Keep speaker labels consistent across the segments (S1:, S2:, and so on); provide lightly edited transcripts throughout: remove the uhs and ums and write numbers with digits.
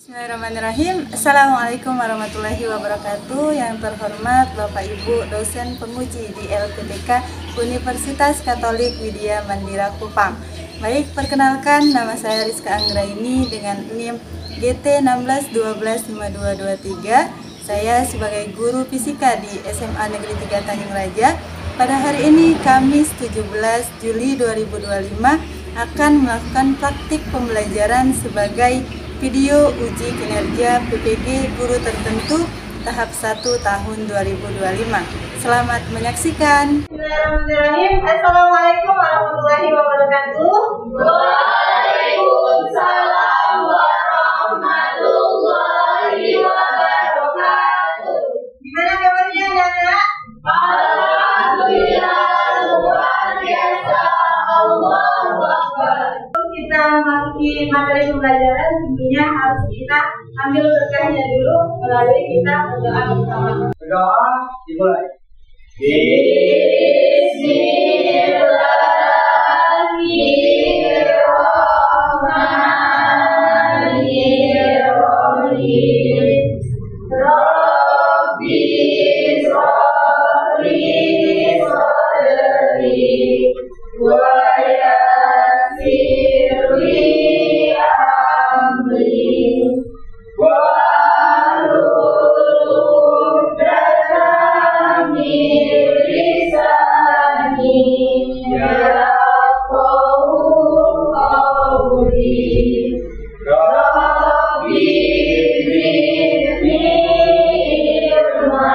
S1: Bismillahirrahmanirrahim. Assalamualaikum warahmatullahi wabarakatuh. Yang terhormat Bapak Ibu dosen penguji di LPTK Universitas Katolik Widya Mandira Kupang. Baik, perkenalkan nama saya Rizka Anggraini dengan NIM GT16125223. Saya sebagai guru fisika di SMA Negeri 3 Tanjung Raja. Pada hari ini Kamis 17 Juli 2025 akan melakukan praktik pembelajaran sebagai video uji kinerja PPG guru tertentu tahap 1 tahun 2025. Selamat menyaksikan.
S2: Bismillahirrahmanirrahim. Assalamualaikum warahmatullahi wabarakatuh.
S3: Waalaikumsalam warahmatullahi wabarakatuh.
S2: Gimana kabarnya anak-anak?
S3: Alhamdulillah luar biasa. Allahu Akbar.
S2: Kita masuki materi pembelajaran, tentunya harus kita ambil berkahnya dulu melalui kita berdoa bersama.
S4: Berdoa dimulai.
S3: Bismillahirrahmanirrahim. Rabbi sholli sadri wa yassir li amri wahlul 'uqdatam min lisani yafqahu qawli. Rabbi zidni ilma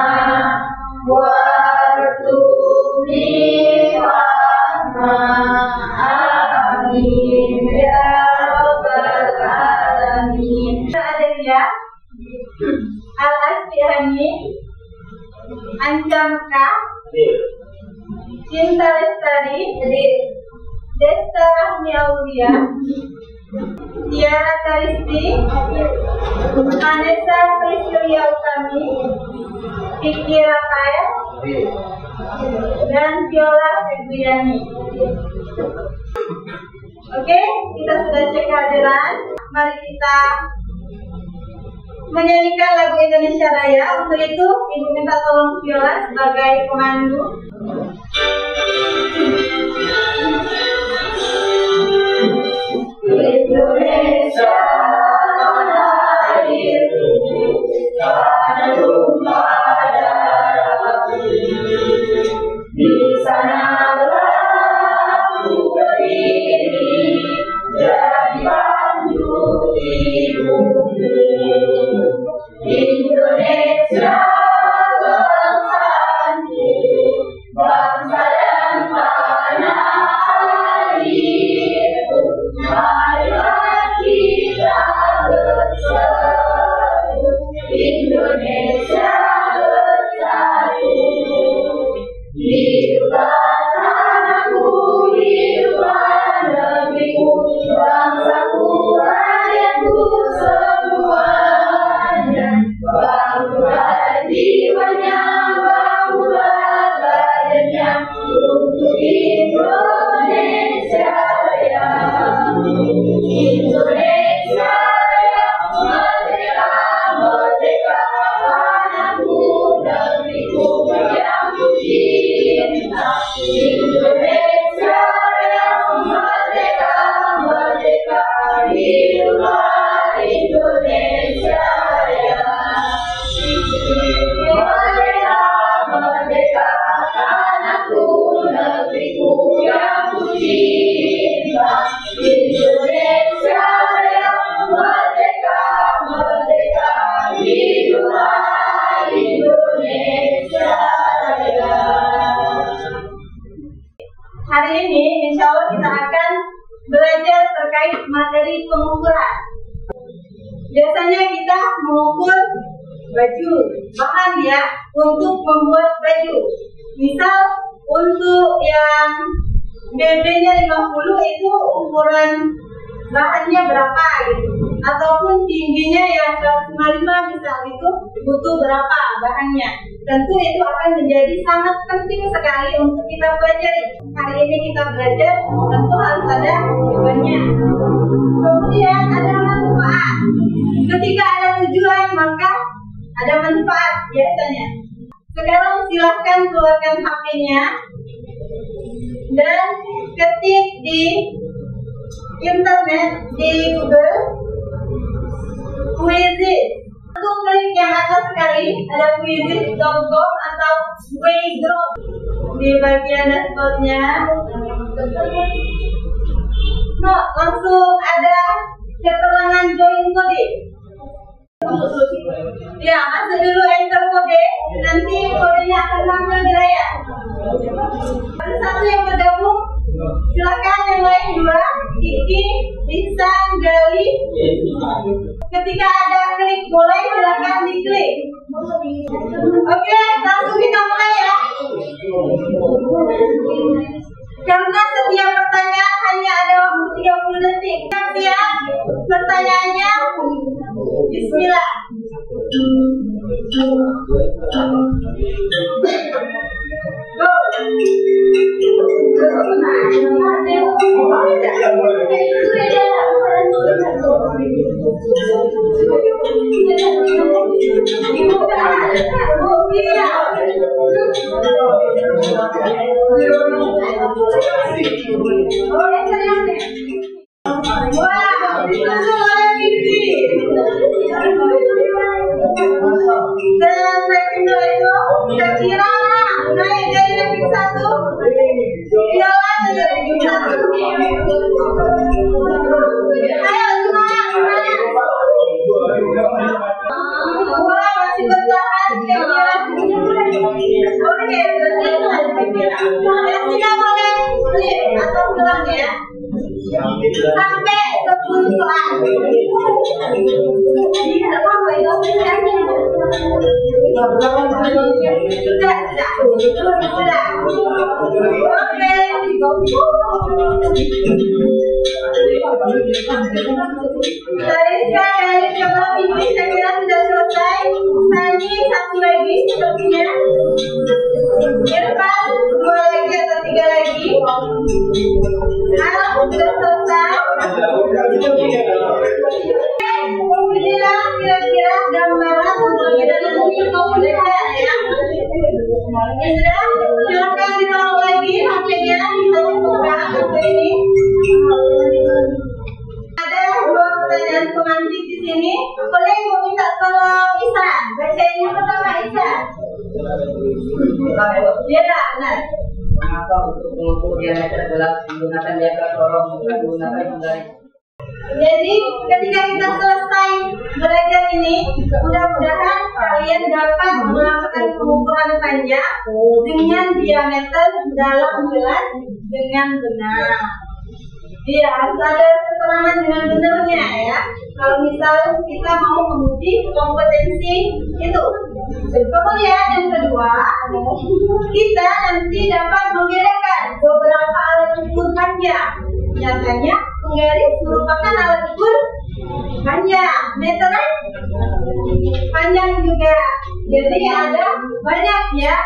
S3: warzuqni fahma. Amin ya rabbal alamin.
S2: Ada ya? Al-Asbihani, Ancamka, Cinta Lestari, Desta Rahmi Aulia, Tiara Karisti, Vanessa Priscilia Utami, Kiki Rafael, dan Viola Febriani. Oke, kita sudah cek kehadiran. Mari kita menyanyikan lagu Indonesia Raya. Untuk itu, Ibu minta tolong Viola sebagai pemandu.
S3: Indonesia airku tanah tumpah darahku, di sanalah aku berdiri jadi pandu ibumu. Indonesia bangsaku, bangsa dan tanah airku. Marilah kita bersatu, Indonesia bersatu. Hiduplah tanahku, hiduplah negeriku, bangsaku, rakyatku semuanya. Bangunlah jiwanya, bangunlah badannya untuk Indonesia Raya. Indonesia Raya, merdeka, merdeka, tanahku, negeriku yang ku cinta. Indonesia Raya, merdeka, merdeka, hiduplah Indonesia Raya. Merdeka, merdeka, tanahku, negeriku yang ku cinta. Indonesia Raya, merdeka, merdeka, hiduplah Indonesia Raya.
S2: Hari ini, insya Allah kita akan belajar terkait materi pengukuran. Biasanya kita mengukur baju, bahan ya, untuk membuat baju. Misal untuk yang BB-nya 50 itu ukuran bahannya berapa gitu. ataupun tingginya yang 155 misal, itu butuh berapa bahannya. Tentu itu akan menjadi sangat penting sekali untuk kita pelajari. Hari ini kita belajar, tentu harus ada tujuannya. Kemudian ada manfaat. Ketika ada tujuan maka ada manfaat biasanya. Sekarang silahkan keluarkan HP-nya dan ketik di internet, di Google, Quizizz. Untuk klik yang atas sekali, ada quizizz.com atau Waygroup. Di bagian dashboardnya, langsung ada keterangan join kode. Ya, masuk dulu enter kode, nanti kodenya akan tampil di layar. Ada satu yang bergabung, silakan yang lain dua, Kiki, Ihsan, Gali. Ketika ada klik mulai, silakan diklik. Oke, langsung kita mulai ya. Karena setiap pertanyaan hanya ada waktu 30 detik. Siap? Pertanyaannya, bismillah. Go. Dan kedua itu kira-kira naik dari ranking 1 ialah dari ranking 1. Ayo semangat. Wah, masih bertahan kira-kira. Oke, kita boleh flip atau ulang ya. Sampai 10 soal. Sudah. Oke. Garis ke bawah ini saya kira sudah selesai. Sani satu lagi sepertinya. Irfan 2 lagi atau 3 lagi. Sudah selesai. Inilah kira-kira gambaran untuk kita nanti komunikasi ya. Sudah, silakan ditaruh lagi HP-nya, kita buka HP ini. Ada 2 pertanyaan pemantik di sini. Boleh mau minta tolong Isa, bacain yang pertama Isa. Ya, benar.
S4: Mengapa untuk mengukur diameter gelas menggunakan diagram lorong bukan menggunakan garis?
S2: Jadi ketika kita selesai belajar ini, mudah-mudahan kalian dapat melakukan pengukuran panjang dengan diameter dalam gelas dengan benar. Iya, harus ada keterangan dengan benarnya ya. Kalau misal kita mau menguji kompetensi itu. Kemudian yang kedua, kita nanti dapat membedakan beberapa alat ukur panjang. Nyatanya penggaris merupakan alat ukur panjang, meteran panjang juga. Jadi ada banyak ya.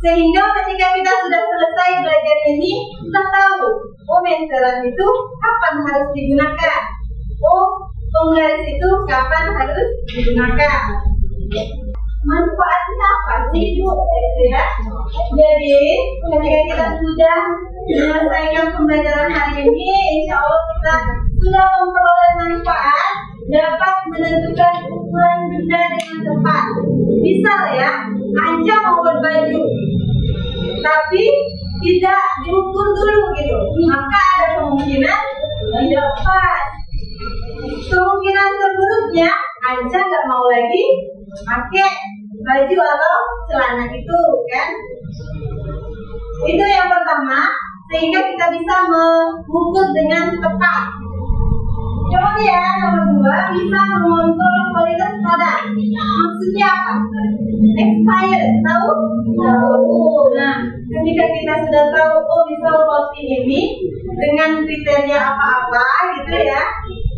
S2: Sehingga ketika kita sudah selesai belajar ini, kita tahu, oh meteran itu kapan harus digunakan, oh penggaris itu kapan harus digunakan. Manfaatnya apa sih Bu? Ya. Jadi ketika kita sudah menyelesaikan pembelajaran hari ini, insya Allah kita sudah memperoleh manfaat, dapat menentukan ukuran benda dengan tepat. Misal ya, Anja mau berbaju, tapi tidak diukur dulu gitu, maka ada kemungkinan tidak pas. Kemungkinan terburuknya Anja nggak mau lagi pakai baju atau celana itu kan. Itu yang pertama, sehingga kita bisa mengukur dengan tepat. Kemudian nomor 2, bisa mengontrol kualitas produk. Maksudnya apa? Expired, tahu? Nah, ketika kita sudah tahu, oh misal roti ini dengan kriteria apa-apa gitu ya,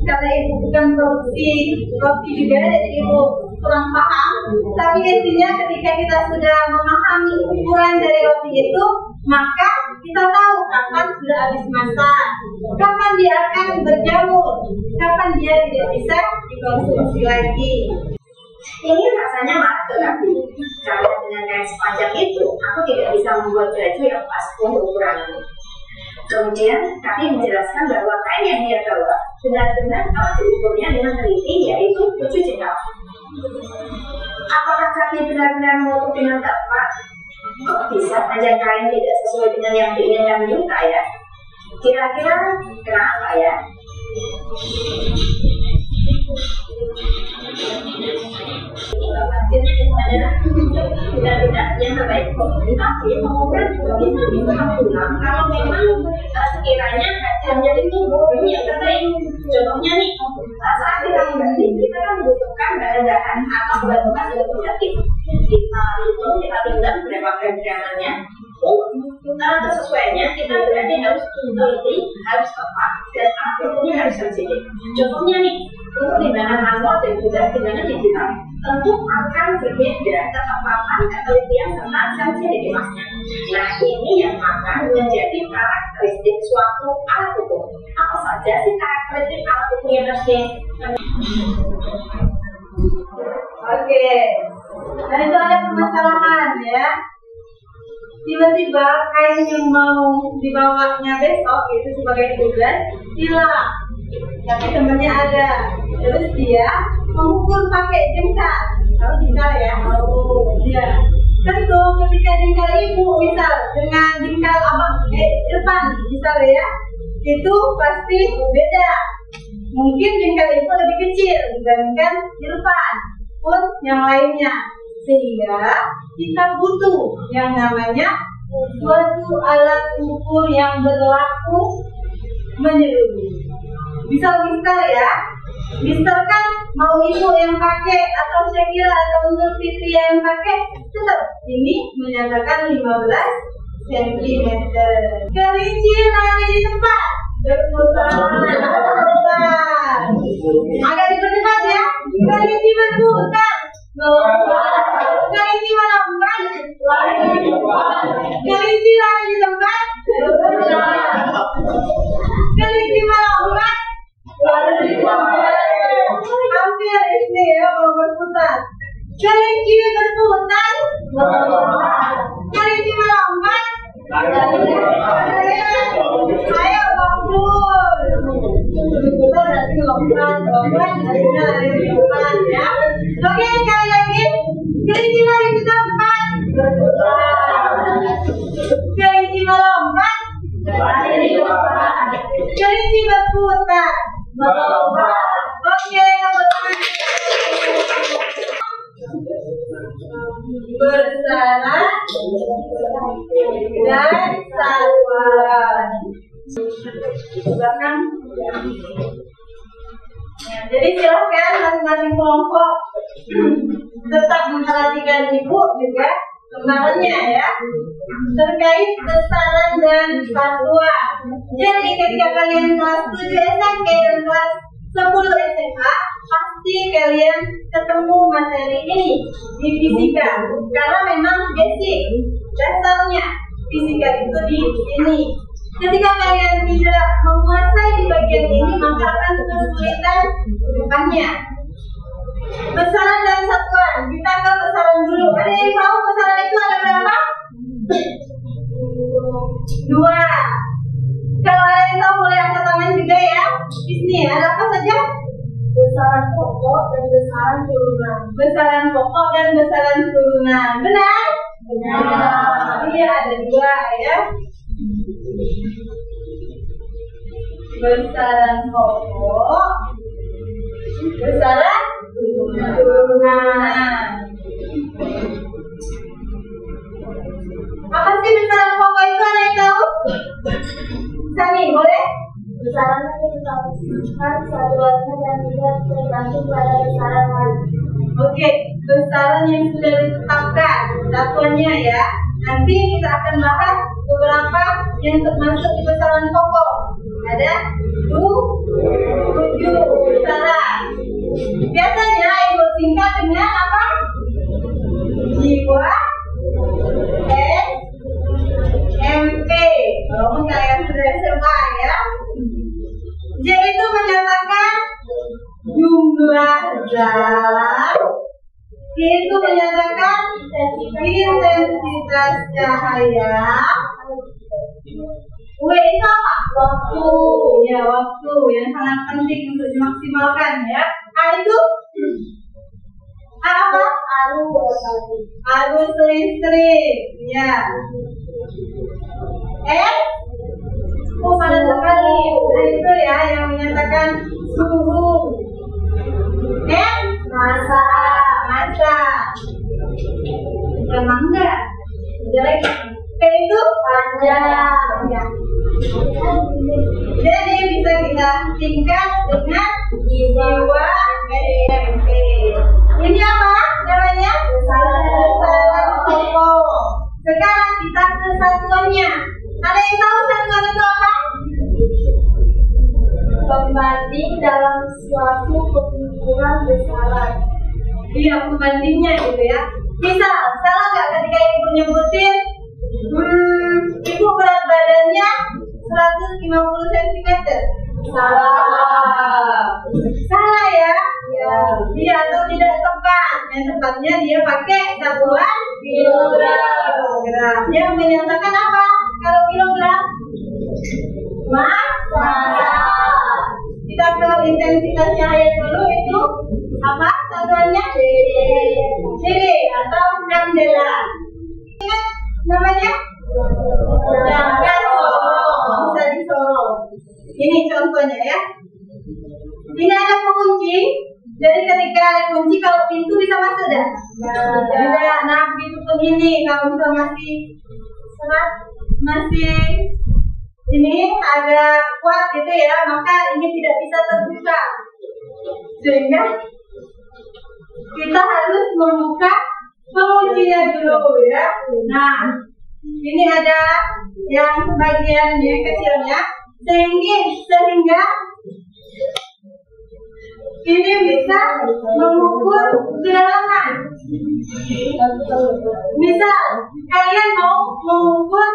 S2: karena ibu bukan produksi roti juga, jadi ibu kurang paham. Tapi intinya ketika kita sudah memahami ukuran dari roti itu, maka kita tahu kapan sudah habis masa, kapan dia akan berjamur, kapan dia tidak bisa dikonsumsi lagi.
S5: Ini rasanya matang, karena dengan kain sepanjang itu, aku tidak bisa membuat baju yang pas untuk ukuran ini. Kemudian kami menjelaskan bahwa kain yang dia bawa benar-benar telah diukurnya dengan teliti, yaitu 7 jengkal. Apakah kami benar-benar mengukur dengan tepat? Kok bisa panjang kain tidak sesuai dengan yang diinginkan Yuta ya? Kira-kira kenapa ya? Benar-benar yang terbaik tapi mengukur juga bisa diulang kalau memang sekiranya hasilnya itu yang terbaik. Contohnya nih, saat kita membatik, kita kan membutuhkan bahan-bahan atau obat-obat untuk membatik. Kita tinggal berapa gram-gramannya, kesesuaiannya kita berarti harus teliti, harus tepat, dan akurnya harus sensitif. Contohnya nih, untuk timbangan manual dan juga timbangan digital tentu akan berbeda ketepatan, ketelitian, serta sensitivitasnya. Nah, ini yang akan menjadi karakteristik suatu alat ukur. Apa saja sih karakteristik alat ukur yang harus
S2: Oke, nah itu ada permasalahan ya. Tiba-tiba kain yang mau dibawanya besok itu sebagai tugas hilang, tapi temannya ada. Terus dia mengukur pakai jengkal. Tahu jengkal ya? Iya. Tentu ketika jengkal ibu misal dengan jengkal abang Irfan misal ya, itu pasti beda. Mungkin jengkal ibu lebih kecil dibandingkan Irfan pun yang lainnya, sehingga kita butuh yang namanya suatu alat ukur yang berlaku menyeluruh. Bisa Mister ya, Mister kan mau ibu yang pakai atau Syakira atau untuk Fitria yang pakai, tetap ini menyatakan 15 cm. Kelinci lari di tempat berputar. Agak dipercepat ya. Kelinci berputar. Kelinci melompat. Kelinci lari di tempat. Kelinci melompat. Hampir ini ya, mau berputar. Kelinci berputar. Kelinci melompat. Ayo bangun. Berputar nanti lompat, nanti lari di depan ya. Oke, sekali lagi. Kelinci lari di tempat. Kelinci melompat. Kelinci berputar. Oke, bersara dan saluran. Bahkan, jadi silakan masing-masing kelompok tetap memperhatikan ibu juga kemarinnya ya, terkait besaran dan satuan. Jadi ketika kalian kelas 7 SMP dan kelas 10 SMA, pasti kalian ketemu materi ini di fisika, karena memang basic dasarnya fisika itu di sini. Ketika kalian tidak menguasai di bagian ini, maka akan kesulitan depannya. Besaran dan satuan, kita ke besaran dulu. Ada yang tahu besaran itu ada berapa? 2. Kalau ada yang tahu boleh angkat tangan juga ya. Di sini ada apa saja? Besaran pokok dan besaran turunan. Besaran pokok dan besaran turunan. Benar? Benar. Iya, ada 2 ya. Besaran pokok, besaran turunan. Apa sih besaran pokok itu, ada yang tahu? Sani, boleh?
S3: Besarannya ditetapkan satuannya dan tidak tergantung pada besaran lain.
S2: Oke, besaran yang sudah ditetapkan satuannya ya. Nanti kita akan bahas beberapa yang termasuk di besaran pokok. Ada Salah. Biasanya ibu singkat dengan apa? Jiwa SMP. Kalau kalian sudah SMA ya. J itu menyatakan jumlah zat. I itu menyatakan intensitas cahaya. W itu apa? Waktu. Ya, waktu yang sangat penting untuk dimaksimalkan ya. A itu apa? Arus listrik. Ya. Panas sekali. Nah, itu ya yang menyatakan suhu. Massa. Memang enggak. Jelek. P itu panjang. Jadi bisa kita singkat dengan jiwa SMP. Ini apa namanya? Besaran pokok. Sekarang kita ke satuannya. Ada yang tahu satuan itu apa?
S3: Pembanding dalam suatu pengumpulan besaran.
S2: Iya, pembandingnya gitu ya. Misal, salah nggak ketika ibu nyebutin ibu berat badannya 150 cm? Salah ya? Iya, atau tidak tepat. Yang tepatnya dia pakai satuan kilogram. Yang menyatakan apa? Kalau kilogram? Massa. Kita ke intensitas cahaya dulu, itu apa satuannya? CD atau kandela. Ingat namanya? Jangka sorong. Bisa disorong. Ini contohnya ya. Ini ada pengunci. Jadi ketika ada kunci, kalau pintu bisa masuk dah? Tidak. Nah, begitu pun ini. Kalau misal masih ini ada kuat gitu ya, maka ini tidak bisa terbuka. Sehingga kita harus membuka penguncinya dulu ya. Nah, ini ada yang bagian yang kecilnya, sehingga ini bisa mengukur kedalaman. Misal kalian mau mengukur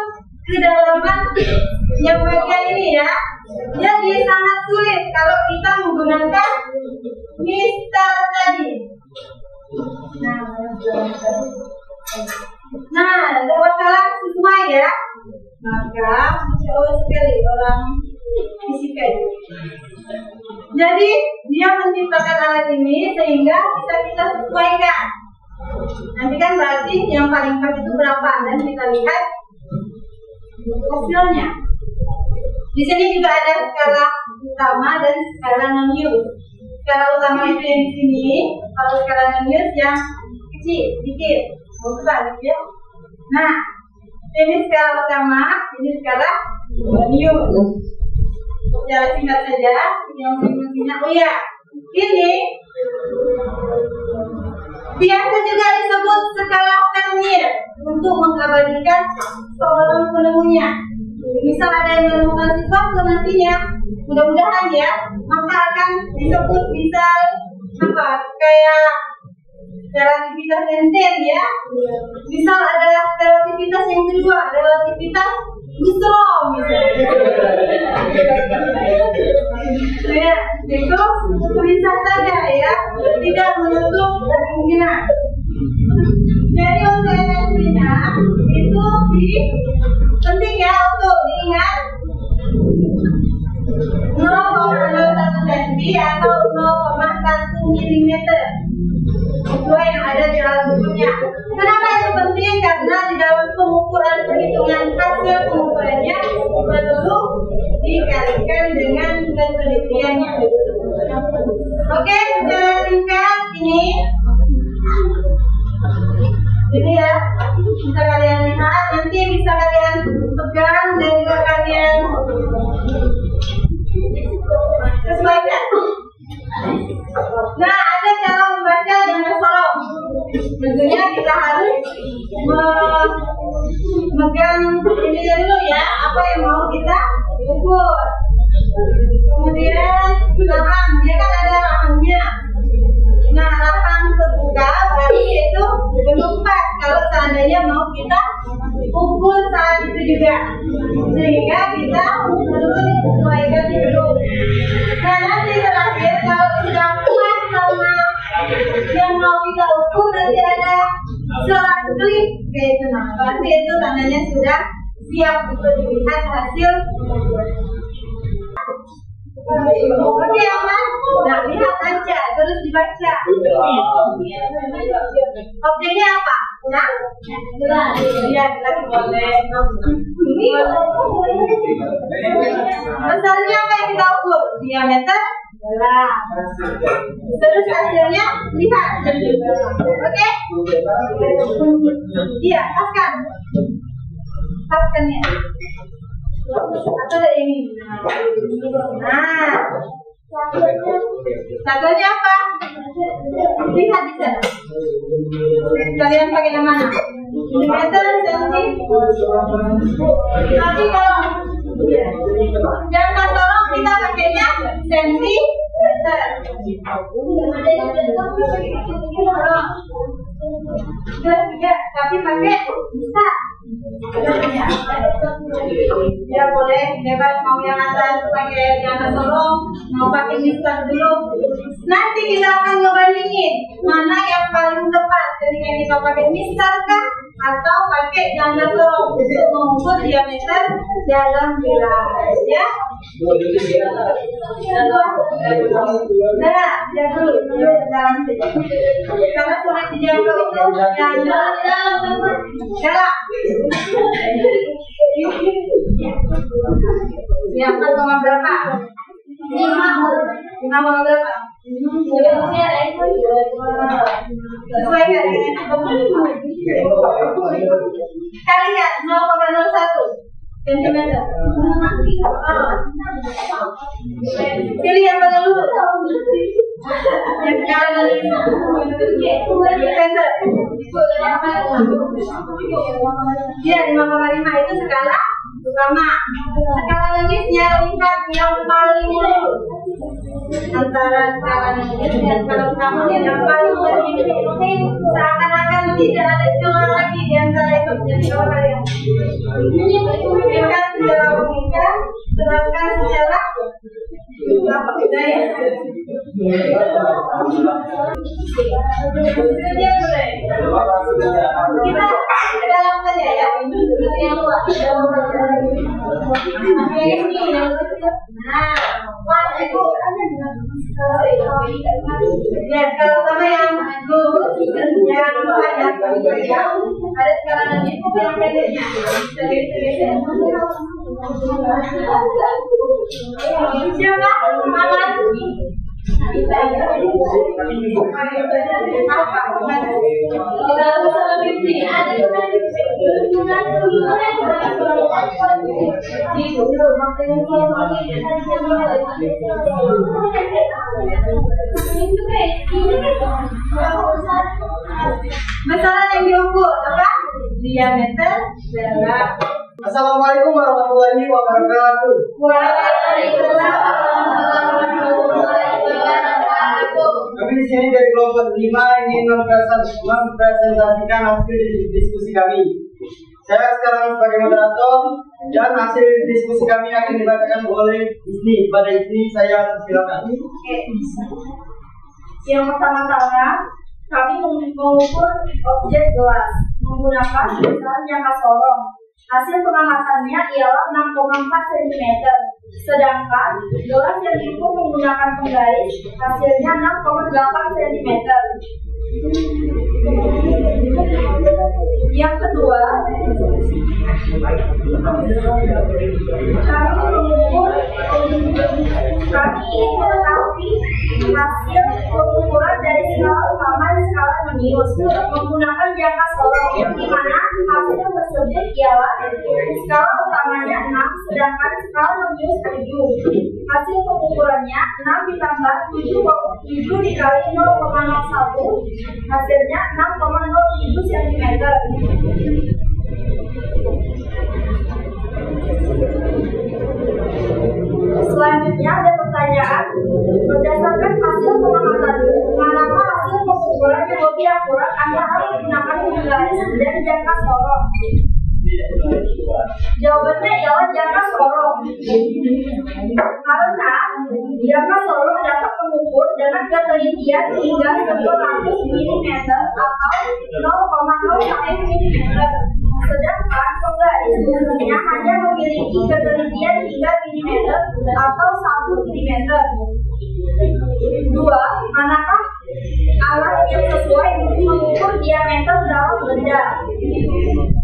S2: kedalaman yang bagian ini ya, jadi sangat sulit kalau kita menggunakan mistal tadi. Nah, bakalan sesuai ya. Maka jauh sekali orang fisika ini. Jadi dia menciptakan alat ini sehingga bisa kita sesuaikan. Nanti kan berarti yang paling pas itu berapa, dan kita lihat hasilnya. Di sini juga ada skala utama dan skala non-use. Skala utama itu yang di sini, kalau skala non-use yang kecil, dikit, bukan ya. Nah, ini skala utama, ini skala non-use. Secara singkat saja, yang pentingnya, oh ya, ini biasa juga disebut skala Vernier untuk mengabadikan seorang penemunya. Misal ada yang menemukan sesuatu nantinya, mudah-mudahan ya, maka akan disebut misal apa, kayak relativitas Einstein ya. Misal ada relativitas yang kedua, relativitas Gustav misalnya. Ya, itu bisa saja ya, tidak menutup kemungkinan. Jadi untuk energinya itu penting ya untuk diingat 0,01 cm atau 0,1 mm sesuai yang ada di alat ukurnya. Kenapa itu penting? Karena di dalam pengukuran perhitungan hasil pengukurannya perlu dikalikan dengan penelitiannya. Oke, secara singkat ini ya, bisa kalian lihat, nanti bisa kalian pegang dan juga kalian sesuaikan. Nah, ada cara membaca jangka sorong. Tentunya kita harus memegang ini dulu ya, apa yang mau kita ukur. Kemudian rahang, dia kan ada rahangnya. Nah, rahang terbuka berarti itu belum pas kalau seandainya mau kita pukul saat itu juga, sehingga kita perlu disesuaikan dulu. Nah, nanti terakhir kalau sudah pas sama yang mau kita ukur, nanti ada suara klik gitu. Nah, berarti itu tandanya sudah siap untuk dilihat hasil. Oke, aman? Nah, lihat aja, terus dibaca. Objeknya apa? Nah, ya, lagi boleh. Besarnya apa yang kita ukur? Diameter belah. Terus hasilnya lihat. Oke? Iya, paskan. Paskannya. Atau ada ini. Nah, satunya apa? Lihat di sana. Kalian pakai yang mana? Milimeter, senti. Tapi kalau jangka tolong kita pakainya sentimeter. Juga, tapi pakai bisa. Ya boleh, bebas mau yang atas pakai jangka tolong, mau pakai mister dulu. Nanti kita akan ngebandingin mana yang paling tepat ketika kita pakai mister kah atau pakai jangka tolong untuk mengukur diameter dalam bilah, ya. Nah, ya dulu dalam saja. Karena sulit dijangkau itu jalan. Siapa koma berapa? 5 koma berapa? Sesuai nggak dengan kali lihat 0,01 sentimeter. Pilih yang mana dulu? Yang sekarang center. Ya, 5,5 itu skala utama. Skala limitnya lihat yang paling lurus antara skala limit dan skala utama yang paling lurus. Seakan-akan tidak ada celah lagi di antara itu. Jadi kalau kalian pikirkan secara logika, terapkan secara apa budaya. Kita ke dalam saja ya, yang luar. Nah, pas itu ya kalau sama yang lurus, yang panjang, ada skala limit yang pendeknya. Siapa? Aman. Masalah yang diukur apa? Diameter belah.
S6: Assalamualaikum warahmatullahi wabarakatuh.
S2: Waalaikumsalam warahmatullahi wabarakatuh.
S6: Kami di sini dari kelompok 5 ingin mempresentasikan hasil diskusi kami. Saya sekarang sebagai moderator dan hasil diskusi kami akan dibacakan oleh Isni. Pada Isni saya silakan.
S5: Yang pertama-tama, kami mengukur objek gelas menggunakan besaran jangka sorong. Hasil pengamatannya ialah 6,4 cm. Sedangkan gelas yang diukur menggunakan penggaris hasilnya 6,8 cm. Yang kedua, kami ingin mengetahui hasil pengukuran dari skala utama dan skala menius menggunakan jangka sorong, di mana hasil tersebut ialah skala utamanya 6, sedangkan skala menius 7. Hasil pengukurannya 6 ditambah 7 dikali 0,01, hasilnya 6,07 cm. Selanjutnya antara menggunakan penggaris dan jangka sorong? Jawabannya ialah jangka sorong. Karena jangka sorong dapat mengukur dengan ketelitian hingga 100 mm atau 0,01 mm. Sedangkan penggaris umumnya hanya memiliki ketelitian hingga milimeter atau 1 mm. 2. Manakah alat yang sesuai untuk mengukur diameter dalam benda?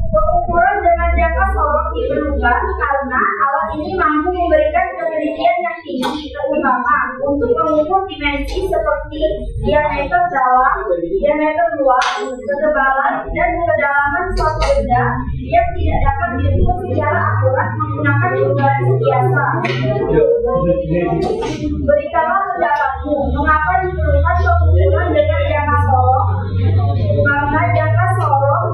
S5: Pengukuran dengan jangka sorong diperlukan karena alat ini mampu memberikan ketelitian yang tinggi, terutama untuk mengukur dimensi seperti diameter dalam, diameter luas, ketebalan, dan kedalaman suatu benda yang tidak dapat diukur secara akurat menggunakan penggaris biasa. Berikanlah pendapatmu, mengapa diperlukan pengukuran dengan jangka sorong? Karena jangka sorong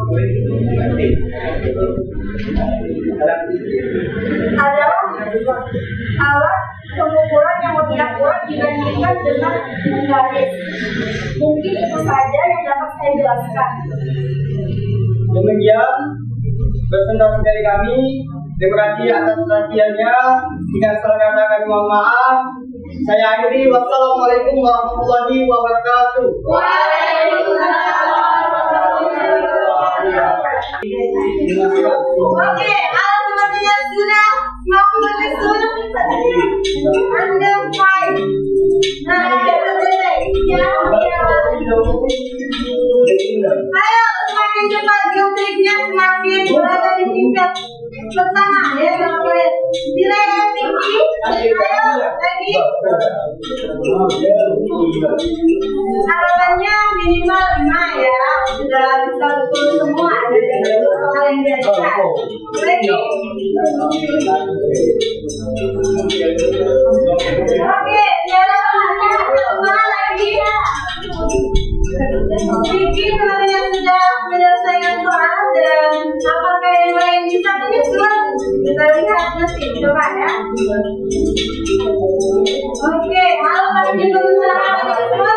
S5: adalah alat pengukuran yang lebih akurat dibandingkan dengan penggaris. Mungkin itu saja yang dapat saya jelaskan.
S6: Demikian presentasi dari kami. Terima kasih atas perhatiannya. Jika salah kata kami mohon maaf. Saya akhiri. Wassalamualaikum warahmatullahi wabarakatuh.
S2: Oke, alat sepertinya sudah semakin menyusun. Anda baik. Nah, kita selesai. Ayo, semakin cepat geometriknya semakin berada di tingkat pertama ya, teman-teman. Nilai yang tinggi. Ayo, lagi. Harapannya minimal 5 ya. Sudah bisa betul semua dari soal yang diajarkan. Lagi. Oke, jalan mana lagi? Bikin kalian sudah menyelesaikan soal dan apakah yang lain bisa menyusun? Kita lihat nanti, coba ya. Oke, halo lagi berusaha menyusun.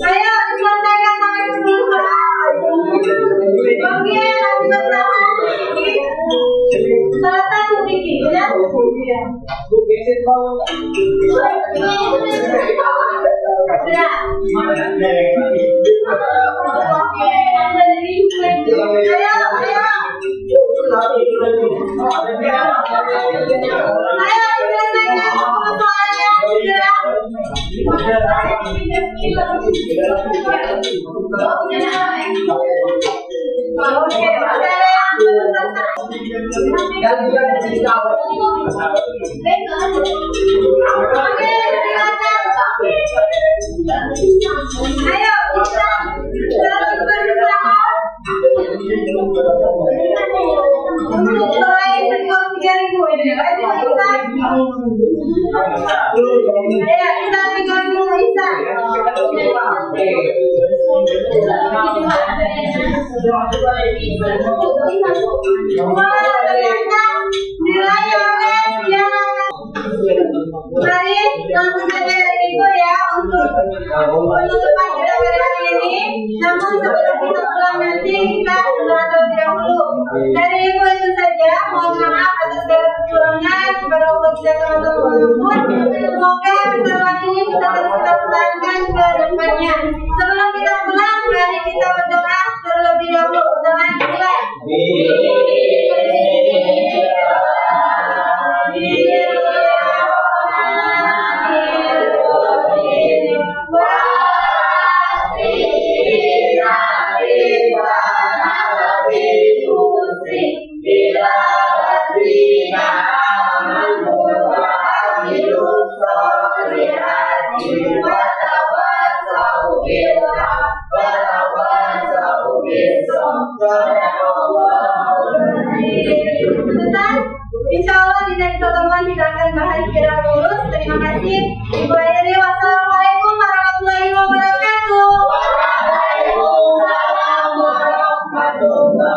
S2: Ayo diselesaikan sampai 10 soal. Oke, lagi berusaha. Salah satu bikin ya. Mari langsung saja dari Ibu ya untuk penutupan kita pada hari ini. Namun sebelum kita pulang nanti kita doa terlebih dahulu. Dari Ibu itu saja. Mohon maaf atas segala kekurangan kepada Allah Subhanahu wa taala. Semoga kesalahan ini bisa terus kita pertahankan ke depannya. Sebelum kita pulang, mari kita berdoa terlebih dahulu dengan ikhlas. Insya Allah di next pertemuan kita akan bahas segera lulus. Terima kasih. Ibu akhiri. Wassalamualaikum warahmatullahi wabarakatuh. Waalaikumsalam warahmatullahi wabarakatuh.